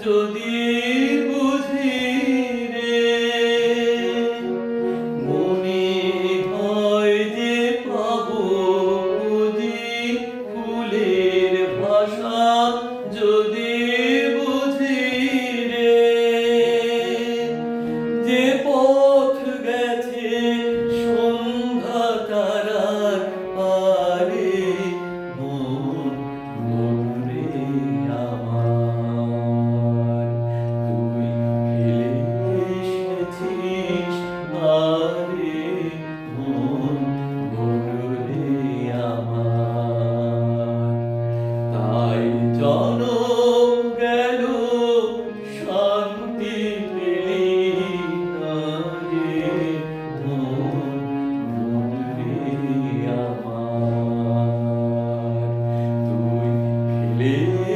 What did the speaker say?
যদি বুঝি রে, মনে হয় যে পাবো বুঝি ফুলের ভাষা, যদি বুঝি রে, যে পথ গেছে সন্ধ্যা তারার পারে, মন মধুরে আমার তুই ফেলে এসেছিস আরে, মন মধুরে আমার। তাই জনম গেল শান্তি পেলি না রে, মন মধুরে আমার তুই ফেলে